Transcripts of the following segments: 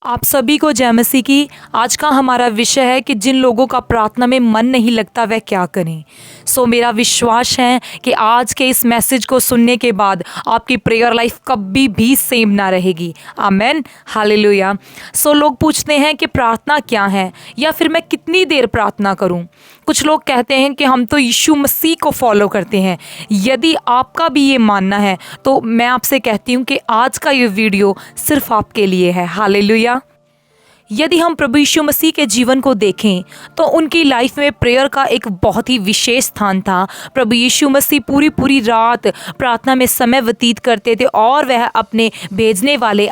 आप सभी को जय मसीह की। आज का हमारा विषय है कि जिन लोगों का प्रार्थना में मन नहीं लगता वह क्या करें। मेरा विश्वास है कि आज के इस मैसेज को सुनने के बाद आपकी प्रेयर लाइफ कभी भी सेम ना रहेगी। आमेन, हालेलुया। लोग पूछते हैं कि प्रार्थना क्या है या फिर मैं कितनी देर प्रार्थना करूं। कुछ लोग कहते हैं कि हम तो यीशु मसीह को फॉलो करते हैं। यदि आपका भी ये मानना है तो मैं आपसे कहती हूँ कि आज का ये वीडियो सिर्फ आपके लिए है। हालेलुया। यदि हम प्रभु यीशु मसीह के जीवन को देखें तो उनकी लाइफ में प्रेयर का एक बहुत ही विशेष स्थान था। प्रभु यीशु मसीह पूरी पूरी रात प्रार्थना में समय व्यतीत करते थे और वह अपने भेजने वाले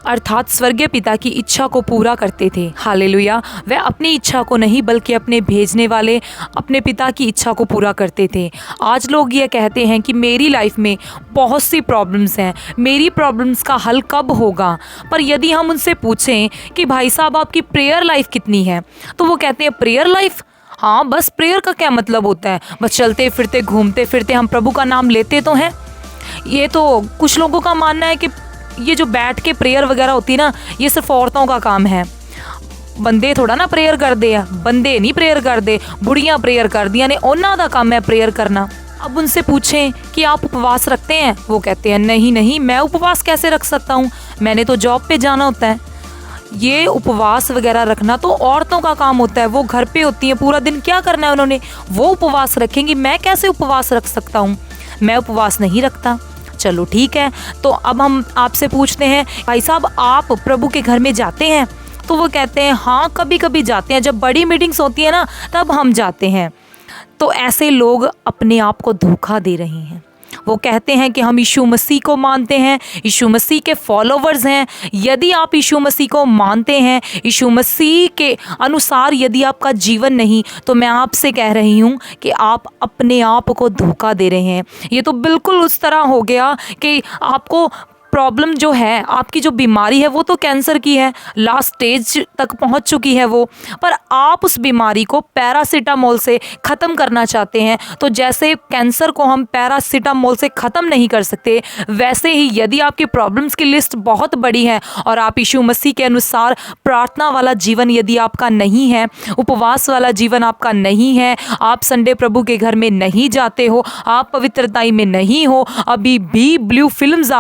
अर्थात स्वर्गीय पिता की इच्छा को पूरा करते थे। हालेलुया। वह अपनी इच्छा को नहीं बल्कि अपने भेजने वाले अपने पिता की इच्छा को पूरा करते थे। आज लोग ये कहते हैं कि मेरी लाइफ में बहुत सी प्रॉब्लम्स हैं, मेरी प्रॉब्लम्स का हल कब होगा। पर यदि हम उनसे पूछें कि भाई साहब आपकी प्रेयर लाइफ कितनी है, तो वो कहते हैं प्रेयर लाइफ, हाँ बस प्रेयर का क्या मतलब होता है, बस चलते फिरते घूमते फिरते हम प्रभु का नाम लेते तो हैं। ये तो कुछ लोगों का मानना है कि ये जो बैठ के प्रेयर वगैरह होती है ना, ये सिर्फ औरतों का काम है। बंदे थोड़ा ना प्रेयर कर दे, बंदे नहीं प्रेयर कर दे, बुढ़ियाँ प्रेयर कर दिया ने, उन्हों का काम है प्रेयर करना। अब उनसे पूछें कि आप उपवास रखते हैं, वो कहते हैं नहीं नहीं, मैं उपवास कैसे रख सकता हूँ, मैंने तो जॉब पे जाना होता है। ये उपवास वगैरह रखना तो औरतों का काम होता है, वो घर पे होती हैं, पूरा दिन क्या करना है उन्होंने, वो उपवास रखेंगी। मैं कैसे उपवास रख सकता हूँ, मैं उपवास नहीं रखता। चलो ठीक है, तो अब हम आपसे पूछते हैं भाई साहब आप प्रभु के घर में जाते हैं, तो वो कहते हैं हाँ कभी कभी जाते हैं, जब बड़ी मीटिंग्स होती है ना तब हम जाते हैं। तो ऐसे लोग अपने आप को धोखा दे रहे हैं। वो कहते हैं कि हम यीशु मसीह को मानते हैं, यीशु मसीह के फॉलोवर्स हैं। यदि आप यीशु मसीह को मानते हैं, यीशु मसीह के अनुसार यदि आपका जीवन नहीं, तो मैं आपसे कह रही हूँ कि आप अपने आप को धोखा दे रहे हैं। ये तो बिल्कुल उस तरह हो गया कि आपको प्रॉब्लम जो है, आपकी जो बीमारी है वो तो कैंसर की है, लास्ट स्टेज तक पहुंच चुकी है वो, पर आप उस बीमारी को पैरासीटामोल से ख़त्म करना चाहते हैं। तो जैसे कैंसर को हम पैरासीटामोल से ख़त्म नहीं कर सकते, वैसे ही यदि आपकी प्रॉब्लम्स की लिस्ट बहुत बड़ी है और आप यीशु मसीह के अनुसार प्रार्थना वाला जीवन यदि आपका नहीं है, उपवास वाला जीवन आपका नहीं है, आप संडे प्रभु के घर में नहीं जाते हो, आप पवित्रताई में नहीं हो, अभी भी ब्लू फिल्म्स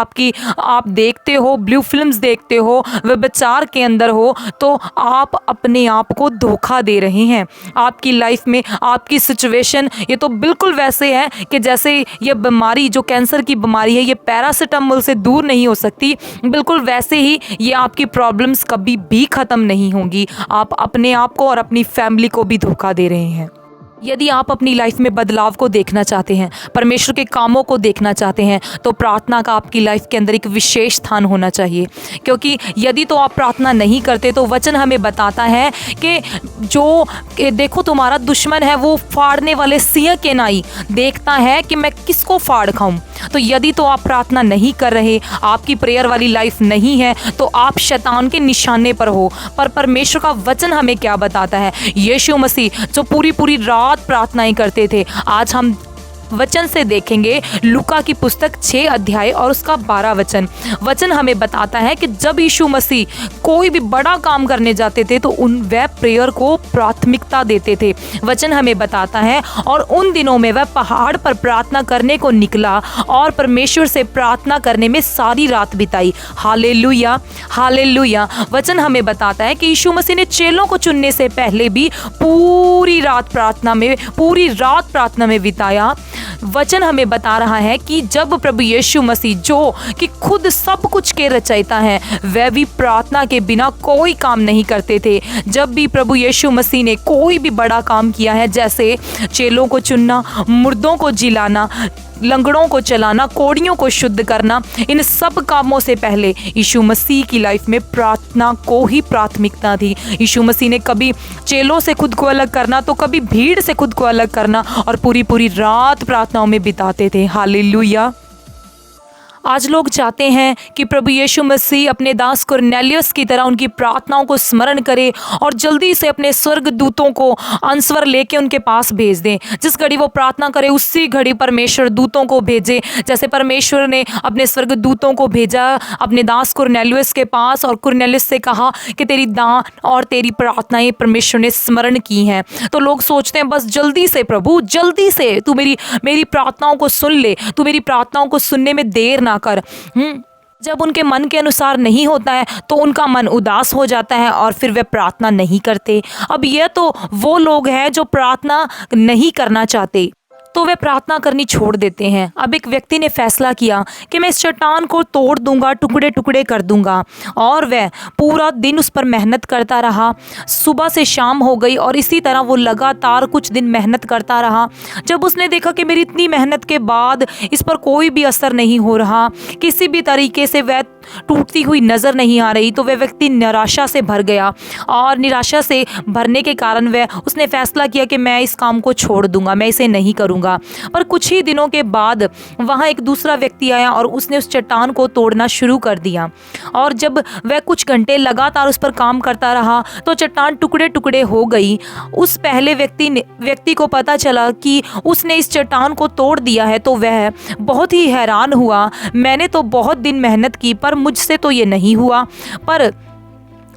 आप देखते हो, ब्लू फिल्म्स देखते हो, व्यभिचार के अंदर हो, तो आप अपने आप को धोखा दे रहे हैं। आपकी लाइफ में आपकी सिचुएशन ये तो बिल्कुल वैसे है कि जैसे ये बीमारी जो कैंसर की बीमारी है ये पैरासीटामोल से दूर नहीं हो सकती, बिल्कुल वैसे ही ये आपकी प्रॉब्लम्स कभी भी ख़त्म नहीं होंगी। आप अपने आप को और अपनी फैमिली को भी धोखा दे रहे हैं। यदि आप अपनी लाइफ में बदलाव को देखना चाहते हैं, परमेश्वर के कामों को देखना चाहते हैं, तो प्रार्थना का आपकी लाइफ के अंदर एक विशेष स्थान होना चाहिए। क्योंकि यदि तो आप प्रार्थना नहीं करते तो वचन हमें बताता है कि जो देखो तुम्हारा दुश्मन है वो फाड़ने वाले सिंह के नाई देखता है कि मैं किसको फाड़ खाऊं। तो यदि तो आप प्रार्थना नहीं कर रहे, आपकी प्रेयर वाली लाइफ नहीं है, तो आप शैतान के निशाने पर हो। पर परमेश्वर का वचन हमें क्या बताता है, यीशु मसीह जो पूरी पूरी रात प्रार्थनाएं करते थे, आज हम वचन से देखेंगे लूका की पुस्तक 6 अध्याय और उसका 12 वचन हमें बताता है कि जब यीशु मसीह कोई भी बड़ा काम करने जाते थे तो वह प्रेयर को प्राथमिकता देते थे। वचन हमें बताता है और उन दिनों में वह पहाड़ पर प्रार्थना करने को निकला और परमेश्वर से प्रार्थना करने में सारी रात बिताई। Hallelujah, hallelujah. वचन हमें बताता है कि यीशु मसीह ने चेलों को चुनने से पहले भी पूरी रात प्रार्थना में बिताया। वचन हमें बता रहा है कि जब प्रभु यीशु मसीह जो कि खुद सब कुछ के रचयिता हैं, वह भी प्रार्थना के बिना कोई काम नहीं करते थे। जब भी प्रभु यीशु मसीह ने कोई भी बड़ा काम किया है, जैसे चेलों को चुनना, मुर्दों को जिलाना, लंगड़ों को चलाना, कोढ़ियों को शुद्ध करना, इन सब कामों से पहले यीशु मसीह की लाइफ में प्रार्थना को ही प्राथमिकता थी। यीशु मसीह ने कभी चेलों से खुद को अलग करना तो कभी भीड़ से खुद को अलग करना और पूरी पूरी रात प्रार्थनाओं में बिताते थे। हालेलुया। आज लोग चाहते हैं कि प्रभु यीशु मसीह अपने दास कुरनेलियस की तरह उनकी प्रार्थनाओं को स्मरण करे और जल्दी से अपने स्वर्ग दूतों को अंसवर लेके उनके पास भेज दें। जिस घड़ी वो प्रार्थना करे उसी घड़ी परमेश्वर दूतों को भेजे, जैसे परमेश्वर ने अपने स्वर्ग दूतों को भेजा अपने दास कुरनेलियस के पास और कुरनेलियस से कहा कि तेरी दान और तेरी प्रार्थनाएं परमेश्वर ने स्मरण की हैं। तो लोग सोचते हैं बस जल्दी से प्रभु, जल्दी से तू मेरी प्रार्थनाओं को सुन ले, तू मेरी प्रार्थनाओं को सुनने में देर ना कर। जब उनके मन के अनुसार नहीं होता है तो उनका मन उदास हो जाता है और फिर वे प्रार्थना नहीं करते। अब यह तो वो लोग हैं जो प्रार्थना नहीं करना चाहते, तो वे प्रार्थना करनी छोड़ देते हैं। अब एक व्यक्ति ने फैसला किया कि मैं इस चट्टान को तोड़ दूंगा, टुकड़े टुकड़े कर दूंगा, और वह पूरा दिन उस पर मेहनत करता रहा। सुबह से शाम हो गई और इसी तरह वो लगातार कुछ दिन मेहनत करता रहा। जब उसने देखा कि मेरी इतनी मेहनत के बाद इस पर कोई भी असर नहीं हो रहा, किसी भी तरीके से वह टूटती हुई नज़र नहीं आ रही, तो वह व्यक्ति निराशा से भर गया और निराशा से भरने के कारण उसने फैसला किया कि मैं इस काम को छोड़ दूंगा, मैं इसे नहीं करूंगा। पर कुछ ही दिनों के बाद वहां एक दूसरा व्यक्ति आया और उसने उस चट्टान को तोड़ना शुरू कर दिया, और जब वह कुछ घंटे लगातार उस पर काम करता रहा तो चट्टान टुकड़े टुकड़े हो गई। उस पहले व्यक्ति को पता चला कि उसने इस चट्टान को तोड़ दिया है, तो वह बहुत ही हैरान हुआ। मैंने तो बहुत दिन मेहनत की पर मुझसे तो ये नहीं हुआ,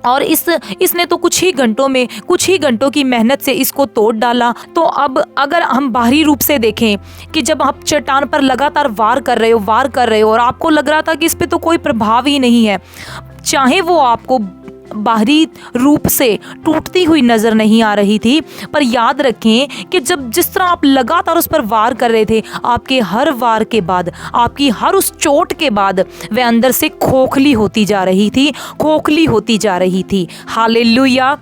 और इसने तो कुछ ही घंटों की मेहनत से इसको तोड़ डाला। तो अब अगर हम बाहरी रूप से देखें कि जब आप चट्टान पर लगातार वार कर रहे हो और आपको लग रहा था कि इस पे तो कोई प्रभाव ही नहीं है, चाहे वो आपको बाहरी रूप से टूटती हुई नजर नहीं आ रही थी, पर याद रखें कि जिस तरह आप लगातार उस पर वार कर रहे थे, आपके हर वार के बाद, आपकी हर उस चोट के बाद वह अंदर से खोखली होती जा रही थी। हालेलुया।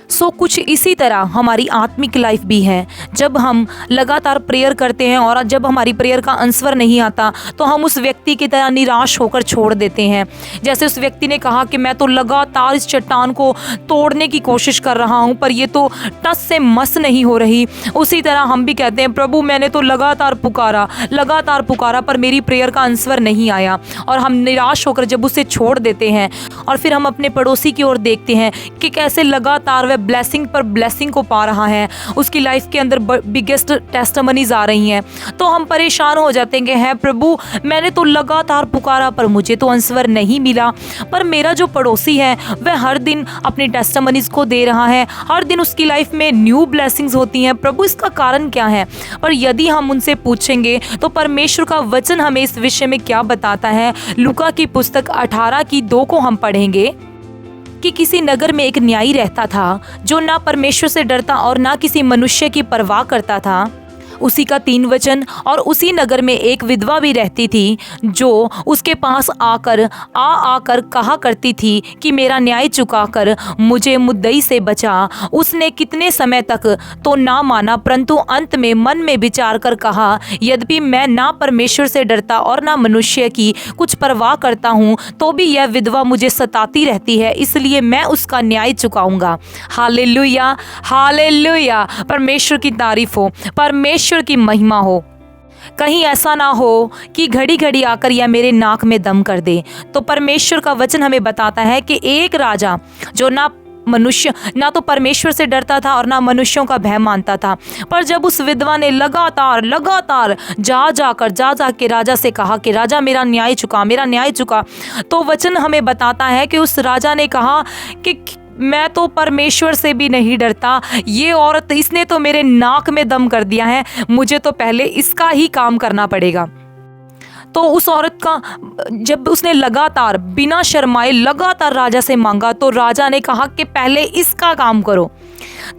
सो कुछ इसी तरह हमारी आत्मिक लाइफ भी है। जब हम लगातार प्रेयर करते हैं और जब हमारी प्रेयर का आंसर नहीं आता तो हम उस व्यक्ति की तरह निराश होकर छोड़ देते हैं। जैसे उस व्यक्ति ने कहा कि मैं तो लगातार इस चट्टान को तोड़ने की कोशिश कर रहा हूँ पर ये तो टस से मस नहीं हो रही। उसी तरह हम भी कहते हैं प्रभु मैंने तो लगातार पुकारा पर मेरी प्रेयर का आंसर नहीं आया, और हम निराश होकर जब उसे छोड़ देते हैं और फिर हम अपने पड़ोसी की ओर देखते हैं कि कैसे लगातार वह ब्लेसिंग पर ब्लेसिंग को पा रहा है, उसकी लाइफ के अंदर बिगेस्ट टेस्टिमनीज आ रही हैं, तो हम परेशान हो जाते हैं कि है प्रभु मैंने तो लगातार पुकारा पर मुझे तो आंसर नहीं मिला। पर मेरा जो पड़ोसी है वह हर दिन अपनी टेस्टिमनीज को दे रहा है, हर दिन उसकी लाइफ में न्यू ब्लेसिंग्स होती हैं, प्रभु इसका कारण क्या है? पर यदि हम उनसे पूछेंगे तो परमेश्वर का वचन हमें इस विषय में क्या बताता है। लूका की पुस्तक 18:2 को हम पढ़ेंगे कि किसी नगर में एक न्यायी रहता था जो ना परमेश्वर से डरता और ना किसी मनुष्य की परवाह करता था। उसी का 3 वचन, और उसी नगर में एक विधवा भी रहती थी जो उसके पास आकर कहा करती थी कि मेरा न्याय चुकाकर मुझे मुद्दई से बचा। उसने कितने समय तक तो ना माना, परंतु अंत में मन में विचार कर कहा यद्यपि मैं ना परमेश्वर से डरता और ना मनुष्य की कुछ परवाह करता हूँ तो भी यह विधवा मुझे सताती रहती है, इसलिए मैं उसका न्याय चुकाऊंगा। Hallelujah, hallelujah. परमेश्वर की तारीफ हो, परमेश्वर की महिमा हो। कहीं ऐसा ना हो कि घड़ी घड़ी आकर यह मेरे नाक में दम कर दे। तो परमेश्वर का वचन हमें बताता है कि एक राजा जो ना तो परमेश्वर से डरता था और ना मनुष्यों का भय मानता था, पर जब उस विधवा ने लगातार जा के राजा से कहा कि राजा मेरा न्याय चुका, तो वचन हमें बताता है कि उस राजा ने कहा कि मैं तो परमेश्वर से भी नहीं डरता, ये औरत इसने तो मेरे नाक में दम कर दिया है, मुझे तो पहले इसका ही काम करना पड़ेगा। तो उस औरत का जब उसने लगातार बिना शर्माए लगातार राजा से मांगा तो राजा ने कहा कि पहले इसका काम करो।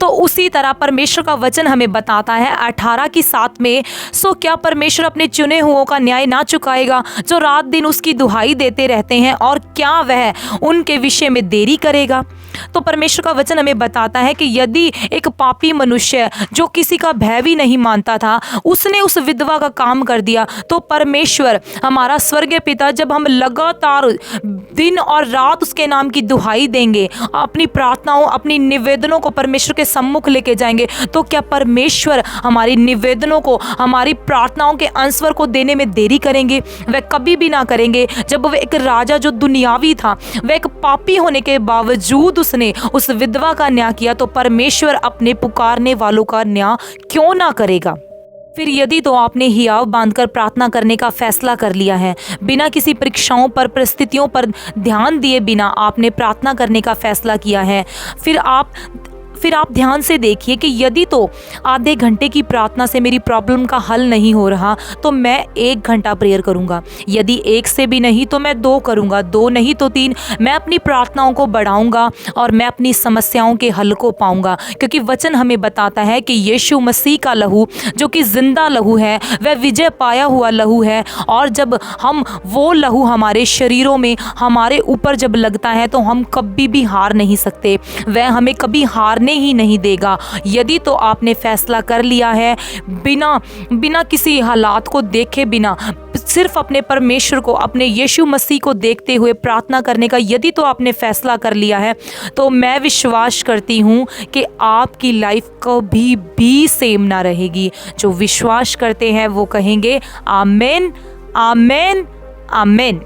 तो उसी तरह परमेश्वर का वचन हमें बताता है 18:7 में, सो क्या परमेश्वर अपने चुने हुओं का न्याय ना चुकाएगा जो रात दिन उसकी दुहाई देते रहते हैं, और क्या वह उनके विषय में देरी करेगा? तो परमेश्वर का वचन हमें बताता है कि यदि एक पापी मनुष्य जो किसी का भय भी नहीं मानता था, उसने उस विधवा का काम कर दिया, तो परमेश्वर हमारा स्वर्गीय पिता जब हम लगातार दिन और रात उसके नाम की दुहाई देंगे, अपनी प्रार्थनाओं, अपनी निवेदनों को परमेश्वर के सम्मुख लेके जाएंगे, तो क्या परमेश्वर हमारी निवेदनों को, हमारी प्रार्थनाओं के आंसर को देने में देरी करेंगे? वह कभी भी ना करेंगे। जब वह एक राजा जो दुनियावी था, वह एक पापी होने के बावजूद उसने उस विधवा का न्याय किया, तो परमेश्वर अपने पुकारने वालों का न्याय क्यों ना करेगा? फिर यदि तो आपने हियाव बांधकर प्रार्थना करने का फैसला कर लिया है, बिना किसी परीक्षाओं पर, परिस्थितियों पर ध्यान दिए बिना आपने प्रार्थना करने का फैसला किया है, फिर आप ध्यान से देखिए कि यदि तो आधे घंटे की प्रार्थना से मेरी प्रॉब्लम का हल नहीं हो रहा, तो मैं 1 घंटा प्रेयर करूंगा। यदि 1 से भी नहीं तो मैं 2 करूंगा, 2 नहीं तो 3। मैं अपनी प्रार्थनाओं को बढ़ाऊंगा और मैं अपनी समस्याओं के हल को पाऊंगा, क्योंकि वचन हमें बताता है कि यीशु मसीह का लहू जो कि जिंदा लहू है, वह विजय पाया हुआ लहू है। और जब हम वो लहू हमारे शरीरों में, हमारे ऊपर जब लगता है, तो हम कभी भी हार नहीं सकते। वह हमें कभी हारने ही नहीं देगा। यदि तो आपने फैसला कर लिया है, बिना किसी हालात को देखे, बिना सिर्फ अपने परमेश्वर को, अपने यीशु मसीह को देखते हुए प्रार्थना करने का यदि तो आपने फैसला कर लिया है, तो मैं विश्वास करती हूँ कि आपकी लाइफ कभी भी सेम ना रहेगी। जो विश्वास करते हैं वो कहेंगे आमीन, आमीन, आमीन।